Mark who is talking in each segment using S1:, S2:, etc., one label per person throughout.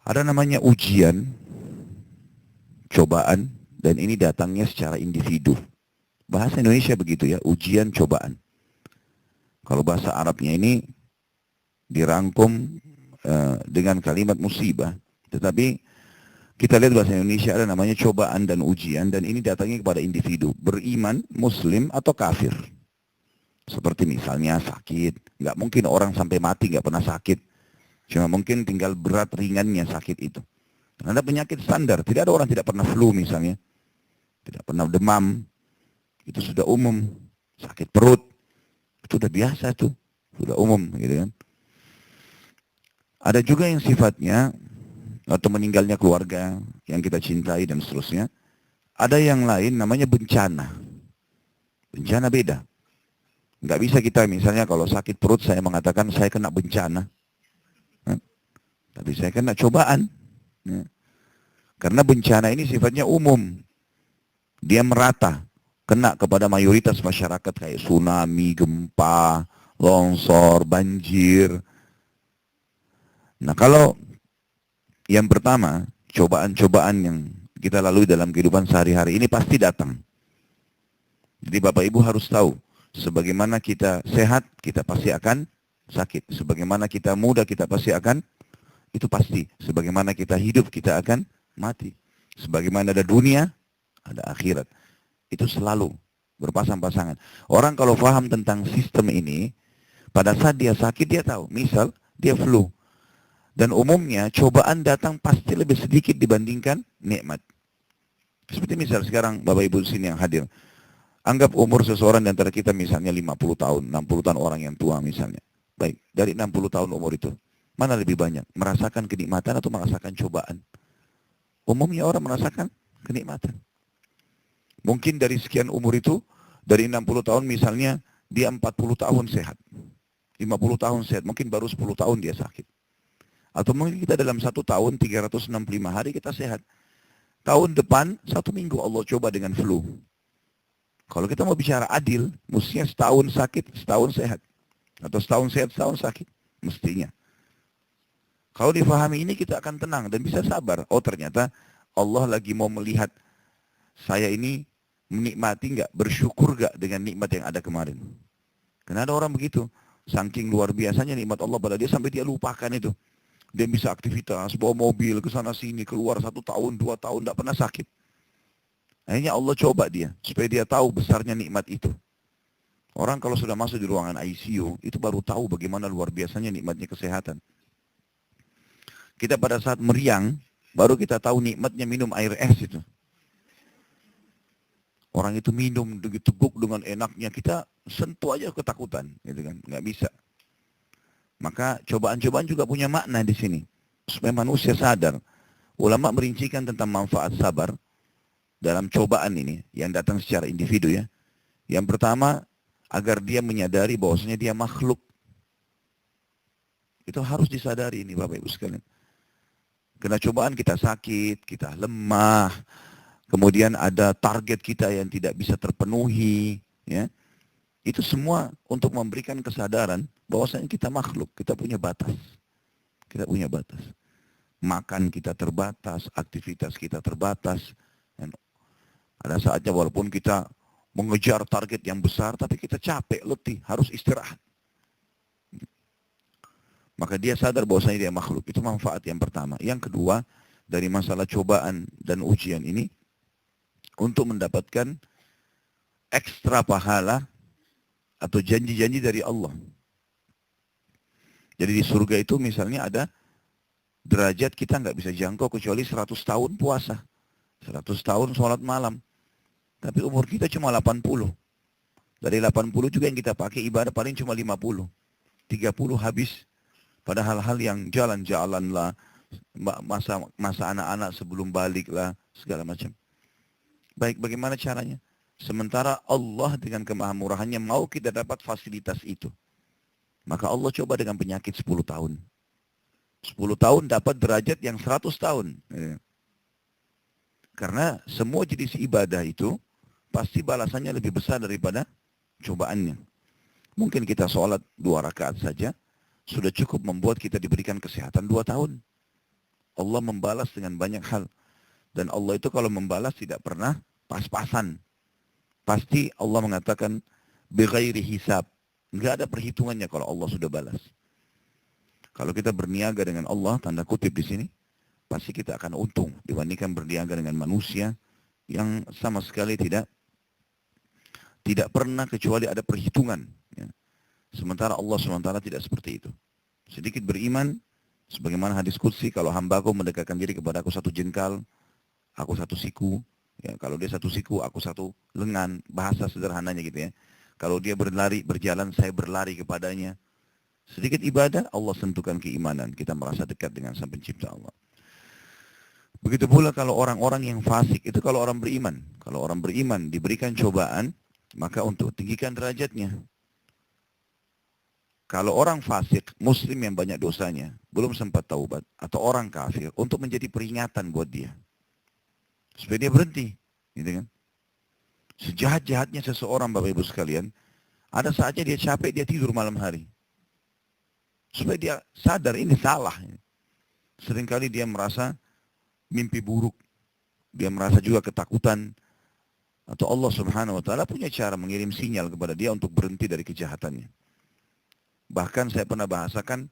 S1: Ada namanya ujian, cobaan, dan ini datangnya secara individu. Bahasa Indonesia begitu ya, ujian, cobaan. Kalau bahasa Arabnya ini dirangkum dengan kalimat musibah. Tetapi kita lihat bahasa Indonesia ada namanya cobaan dan ujian, dan ini datangnya kepada individu. Beriman, muslim, atau kafir. Seperti misalnya sakit. Nggak mungkin orang sampai mati nggak pernah sakit. Cuma mungkin tinggal berat ringannya sakit itu. Ada penyakit standar. Tidak ada orang tidak pernah flu misalnya. Tidak pernah demam. Itu sudah umum. Sakit perut. Itu sudah biasa tuh. Sudah umum gitu kan. Ada juga yang sifatnya atau meninggalnya keluarga yang kita cintai dan seterusnya. Ada yang lain namanya bencana. Bencana beda. Nggak bisa kita misalnya kalau sakit perut saya mengatakan saya kena bencana. Tapi saya kena cobaan. Karena bencana ini sifatnya umum. Dia merata. Kena kepada mayoritas masyarakat kayak tsunami, gempa, longsor, banjir. Nah kalau yang pertama, cobaan-cobaan yang kita lalui dalam kehidupan sehari-hari ini pasti datang. Jadi Bapak Ibu harus tahu, sebagaimana kita sehat, kita pasti akan sakit. Sebagaimana kita muda, kita pasti akan, itu pasti. Sebagaimana kita hidup, kita akan mati. Sebagaimana ada dunia, ada akhirat. Itu selalu berpasang-pasangan. Orang kalau paham tentang sistem ini, pada saat dia sakit dia tahu. Misal, dia flu. Dan umumnya cobaan datang pasti lebih sedikit dibandingkan nikmat. Seperti misal sekarang Bapak Ibu sini yang hadir. Anggap umur seseorang di antara kita misalnya 50 tahun, 60 tahun orang yang tua misalnya. Baik, dari 60 tahun umur itu, mana lebih banyak? Merasakan kenikmatan atau merasakan cobaan? Umumnya orang merasakan kenikmatan. Mungkin dari sekian umur itu, dari 60 tahun misalnya, dia 40 tahun sehat. 50 tahun sehat, mungkin baru 10 tahun dia sakit. Atau mungkin kita dalam 1 tahun 365 hari kita sehat. Tahun depan 1 minggu Allah coba dengan flu. Kalau kita mau bicara adil, mestinya setahun sakit, setahun sehat. Atau setahun sehat, setahun sakit. Mestinya. Kalau difahami ini kita akan tenang dan bisa sabar. Oh ternyata Allah lagi mau melihat saya ini menikmati nggak, bersyukur nggak dengan nikmat yang ada kemarin. Karena ada orang begitu. Saking luar biasanya nikmat Allah pada dia sampai dia lupakan itu. Dia bisa aktivitas, bawa mobil, ke sana sini, keluar 1 tahun, 2 tahun, tidak pernah sakit. Akhirnya Allah coba dia, supaya dia tahu besarnya nikmat itu. Orang kalau sudah masuk di ruangan ICU, itu baru tahu bagaimana luar biasanya nikmatnya kesehatan. Kita pada saat meriang, baru kita tahu nikmatnya minum air es itu. Orang itu minum, teguk dengan enaknya, kita sentuh aja ketakutan, gitu kan, nggak bisa. Maka cobaan-cobaan juga punya makna di sini. Supaya manusia sadar. Ulama merincikan tentang manfaat sabar dalam cobaan ini yang datang secara individu ya. Yang pertama, agar dia menyadari bahwasanya dia makhluk. Itu harus disadari ini Bapak Ibu sekalian. Kena cobaan kita sakit, kita lemah. Kemudian ada target kita yang tidak bisa terpenuhi. Ya. Itu semua untuk memberikan kesadaran bahwasanya kita makhluk, kita punya batas. Kita punya batas. Makan kita terbatas, aktivitas kita terbatas. Dan ada saatnya walaupun kita mengejar target yang besar, tapi kita capek, letih, harus istirahat. Maka dia sadar bahwasanya dia makhluk. Itu manfaat yang pertama. Yang kedua, dari masalah cobaan dan ujian ini, untuk mendapatkan ekstra pahala atau janji-janji dari Allah. Jadi di surga itu misalnya ada derajat kita nggak bisa jangkau kecuali 100 tahun puasa. 100 tahun sholat malam. Tapi umur kita cuma 80. Dari 80 juga yang kita pakai ibadah paling cuma 50. 30 habis pada hal-hal yang jalan-jalan lah. Masa anak-anak sebelum balik lah. Segala macam. Baik, bagaimana caranya? Sementara Allah dengan kemahamurahannya mau kita dapat fasilitas itu. Maka Allah coba dengan penyakit 10 tahun. 10 tahun dapat derajat yang 100 tahun. Karena semua jenis ibadah itu pasti balasannya lebih besar daripada cobaannya. Mungkin kita sholat 2 rakaat saja, sudah cukup membuat kita diberikan kesehatan 2 tahun. Allah membalas dengan banyak hal. Dan Allah itu kalau membalas tidak pernah pas-pasan. Pasti Allah mengatakan bighairi hisab. Enggak ada perhitungannya kalau Allah sudah balas. Kalau kita berniaga dengan Allah, tanda kutip di sini, pasti kita akan untung dibandingkan berniaga dengan manusia yang sama sekali tidak pernah kecuali ada perhitungan. Ya. Sementara Allah SWT tidak seperti itu. Sedikit beriman, sebagaimana hadis qudsi, kalau hambaku mendekatkan diri kepada aku satu jengkal, aku satu siku. Ya, kalau dia satu siku, aku satu lengan. Bahasa sederhananya gitu ya. Kalau dia berjalan, saya berlari kepadanya. Sedikit ibadah, Allah sentuhkan keimanan. Kita merasa dekat dengan Sang Pencipta Allah. Begitu pula kalau orang-orang yang fasik, itu kalau orang beriman. Kalau orang beriman diberikan cobaan, maka untuk tinggikan derajatnya. Kalau orang fasik, muslim yang banyak dosanya, belum sempat taubat, atau orang kafir, untuk menjadi peringatan buat dia. Supaya dia berhenti. Gitu kan? Sejahat-jahatnya seseorang, Bapak Ibu sekalian, ada saatnya dia capek, dia tidur malam hari. Supaya dia sadar ini salah. Seringkali dia merasa mimpi buruk. Dia merasa juga ketakutan. Atau Allah Subhanahu wa ta'ala punya cara mengirim sinyal kepada dia untuk berhenti dari kejahatannya. Bahkan saya pernah bahasakan,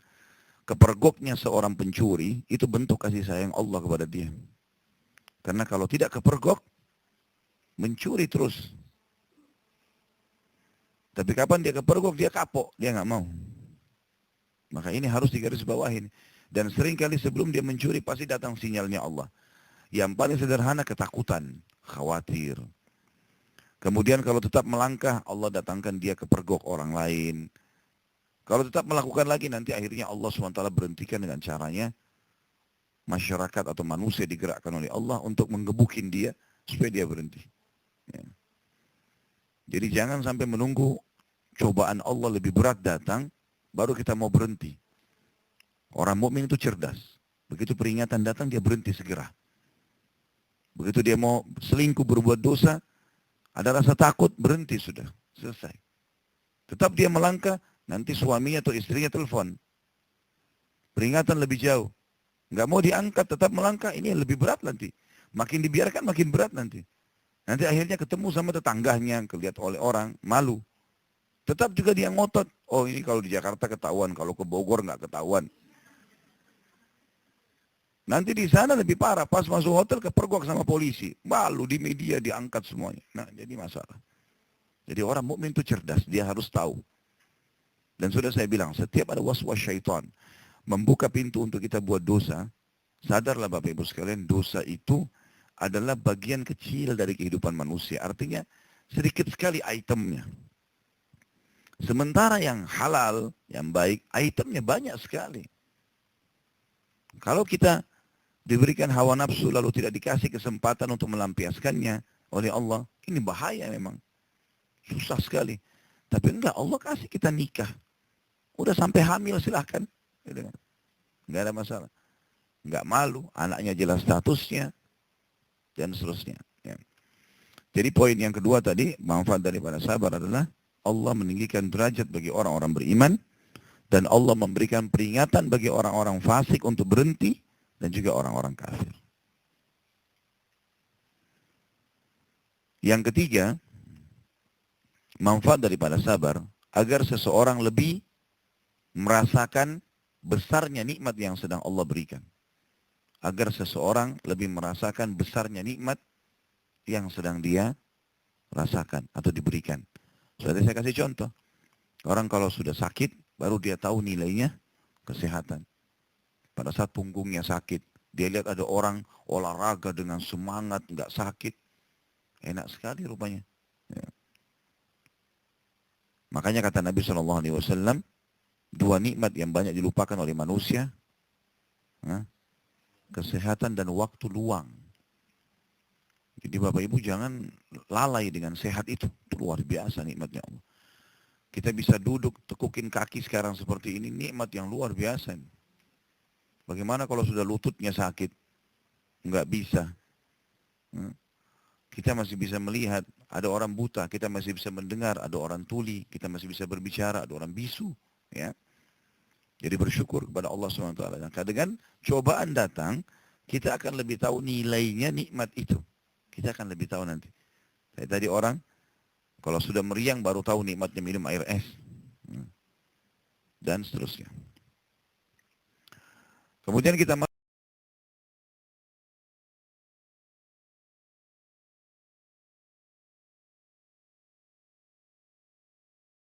S1: kepergoknya seorang pencuri, itu bentuk kasih sayang Allah kepada dia. Karena kalau tidak kepergok, mencuri terus. Tapi kapan dia kepergok, dia kapok, dia nggak mau. Maka ini harus digarisbawahi. Dan seringkali sebelum dia mencuri, pasti datang sinyalnya Allah. Yang paling sederhana, ketakutan, khawatir. Kemudian kalau tetap melangkah, Allah datangkan dia kepergok orang lain. Kalau tetap melakukan lagi, nanti akhirnya Allah SWT berhentikan dengan caranya. Masyarakat atau manusia digerakkan oleh Allah untuk menggebukin dia, supaya dia berhenti. Ya. Jadi jangan sampai menunggu cobaan Allah lebih berat datang, baru kita mau berhenti. Orang mukmin itu cerdas. Begitu peringatan datang, dia berhenti segera. Begitu dia mau selingkuh, berbuat dosa, ada rasa takut, berhenti sudah. Selesai. Tetap dia melangkah, nanti suaminya atau istrinya telepon. Peringatan lebih jauh. Nggak mau diangkat, tetap melangkah, ini lebih berat nanti. Makin dibiarkan, makin berat nanti. Nanti akhirnya ketemu sama tetangganya, kelihatan oleh orang, malu. Tetap juga dia ngotot. Oh ini kalau di Jakarta ketahuan, kalau ke Bogor nggak ketahuan. Nanti di sana lebih parah, pas masuk hotel kepergok sama polisi. Malu di media diangkat semuanya. Nah jadi masalah. Jadi orang mukmin itu cerdas, dia harus tahu. Dan sudah saya bilang, setiap ada waswas syaitan membuka pintu untuk kita buat dosa, sadarlah Bapak Ibu sekalian, dosa itu adalah bagian kecil dari kehidupan manusia. Artinya sedikit sekali itemnya. Sementara yang halal, yang baik, itemnya banyak sekali. Kalau kita diberikan hawa nafsu lalu tidak dikasih kesempatan untuk melampiaskannya oleh Allah, ini bahaya memang. Susah sekali. Tapi enggak, Allah kasih kita nikah. Udah sampai hamil silahkan. Enggak ada masalah. Enggak malu, anaknya jelas statusnya, dan seterusnya. Ya. Jadi poin yang kedua tadi, manfaat daripada sabar adalah Allah meninggikan derajat bagi orang-orang beriman, dan Allah memberikan peringatan bagi orang-orang fasik untuk berhenti, dan juga orang-orang kafir. Yang ketiga, manfaat daripada sabar, agar seseorang lebih merasakan besarnya nikmat yang sedang Allah berikan. Agar seseorang lebih merasakan besarnya nikmat yang sedang dia rasakan atau diberikan. Sudah saya kasih contoh. Orang kalau sudah sakit, baru dia tahu nilainya kesehatan. Pada saat punggungnya sakit, dia lihat ada orang olahraga dengan semangat, nggak sakit. Enak sekali rupanya. Ya. Makanya kata Nabi SAW, dua nikmat yang banyak dilupakan oleh manusia, kesehatan dan waktu luang. Jadi Bapak Ibu jangan lalai dengan sehat itu. Itu luar biasa nikmatnya Allah. Kita bisa duduk, tekukin kaki sekarang seperti ini, nikmat yang luar biasa. Bagaimana kalau sudah lututnya sakit? Enggak bisa. Kita masih bisa melihat, ada orang buta, kita masih bisa mendengar, ada orang tuli, kita masih bisa berbicara, ada orang bisu. Ya. Jadi bersyukur kepada Allah SWT. Dan kadang cobaan datang, kita akan lebih tahu nilainya nikmat itu. Kita akan lebih tahu nanti. Tadi orang, kalau sudah meriang baru tahu nikmatnya minum air es. Dan seterusnya. Kemudian kita